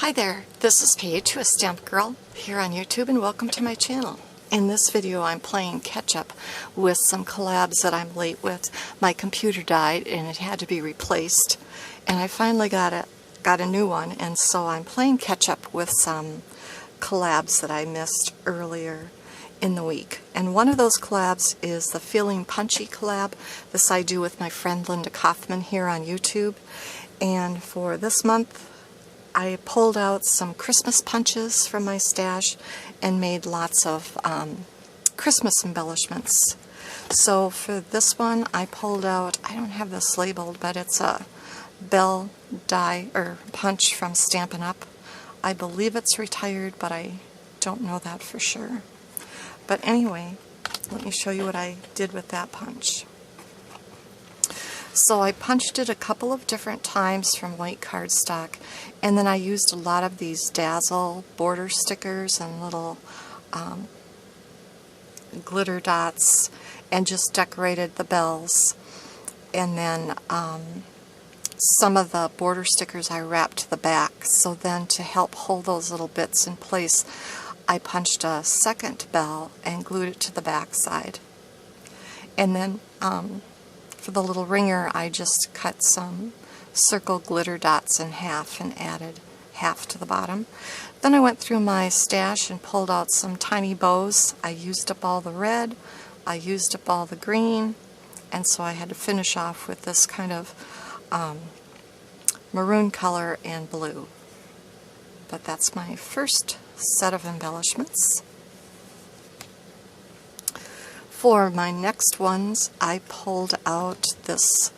Hi there, this is Paige, a Stamp Girl, here on YouTube, and welcome to my channel. In this video I'm playing catch-up with some collabs that I'm late with. My computer died and it had to be replaced, and I finally got a new one, and so I'm playing catch-up with some collabs that I missed earlier in the week. And one of those collabs is the Feeling Punchy collab. This I do with my friend Linda Kaufman here on YouTube. And for this month I pulled out some Christmas punches from my stash and made lots of Christmas embellishments. So for this one I pulled out, I don't have this labeled, but it's a bell die or punch from Stampin' Up. I believe it's retired, but I don't know that for sure. But anyway, let me show you what I did with that punch. So I punched it a couple of different times from white cardstock, and then I used a lot of these Dazzle border stickers and little glitter dots and just decorated the bells. And then some of the border stickers I wrapped to the back. So then to help hold those little bits in place, I punched a second bell and glued it to the back side. And then for the little ringer, I just cut some circle glitter dots in half and added half to the bottom. Then I went through my stash and pulled out some tiny bows. I used up all the red, I used up all the green, and so I had to finish off with this kind of maroon color and blue. But that's my first set of embellishments. For my next ones, I pulled out this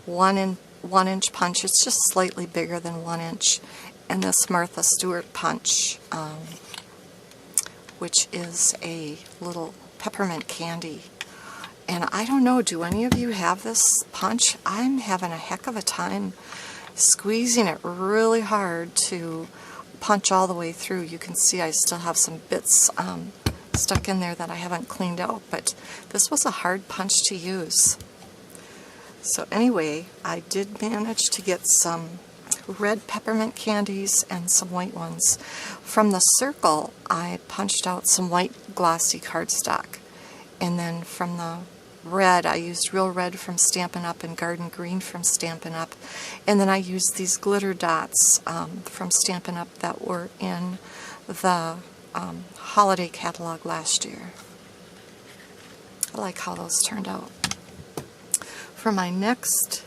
1 inch punch. It's just slightly bigger than 1 inch, and this Martha Stewart punch, which is a little peppermint candy. And I don't know, do any of you have this punch? I'm having a heck of a time squeezing it really hard to punch all the way through. You can see I still have some bits stuck in there that I haven't cleaned out, but this was a hard punch to use. So anyway, I did manage to get some red peppermint candies and some white ones. From the circle, I punched out some white glossy cardstock, and then from the red, I used Real Red from Stampin' Up and Garden Green from Stampin' Up, and then I used these glitter dots from Stampin' Up that were in the holiday catalog last year. I like how those turned out. For my next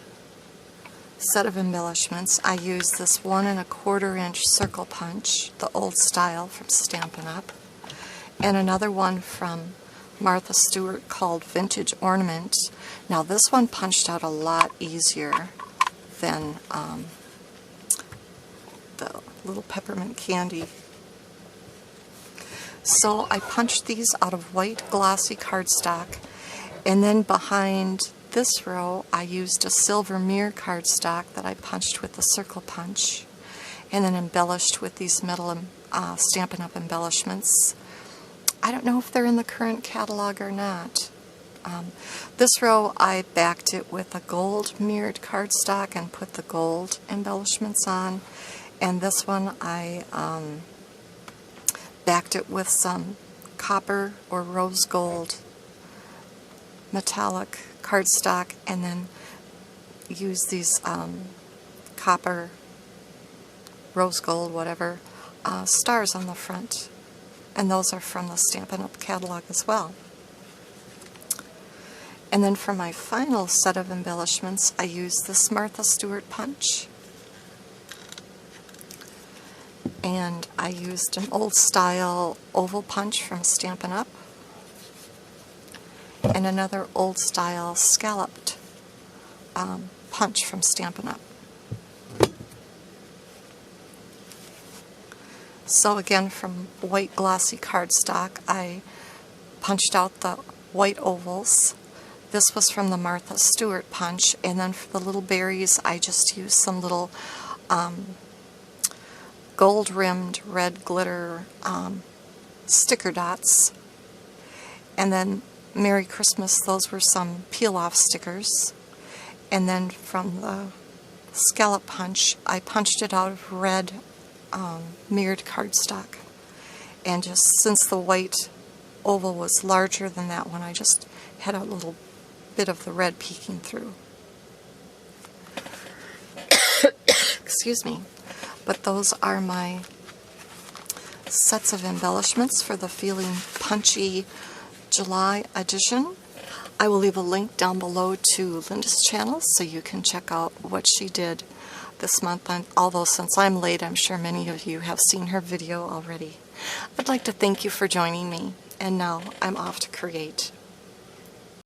set of embellishments, I used this 1 1/4 inch circle punch, the old style from Stampin' Up, and another one from Martha Stewart called Vintage Ornament. Now this one punched out a lot easier than the little peppermint candy. So I punched these out of white glossy cardstock, and then behind this row I used a silver mirror cardstock that I punched with the circle punch, and then embellished with these metal Stampin' Up embellishments. I don't know if they're in the current catalog or not. This row I backed it with a gold mirrored cardstock and put the gold embellishments on, and this one I backed it with some copper or rose gold metallic cardstock, and then used these copper, rose gold, whatever, stars on the front. And those are from the Stampin' Up catalog as well. And then for my final set of embellishments, I used this Martha Stewart punch. And I used an old style oval punch from Stampin' Up, and another old style scalloped punch from Stampin' Up. So again, from white glossy cardstock, I punched out the white ovals. This was from the Martha Stewart punch, and then for the little berries I just used some little gold-rimmed red glitter sticker dots. And then Merry Christmas, those were some peel-off stickers. And then from the scallop punch, I punched it out of red mirrored cardstock. And just since the white oval was larger than that one, I just had a little bit of the red peeking through. Excuse me. But those are my sets of embellishments for the Feeling Punchy July edition. I will leave a link down below to Linda's channel so you can check out what she did this month. Although since I'm late, I'm sure many of you have seen her video already. I'd like to thank you for joining me, and now I'm off to create.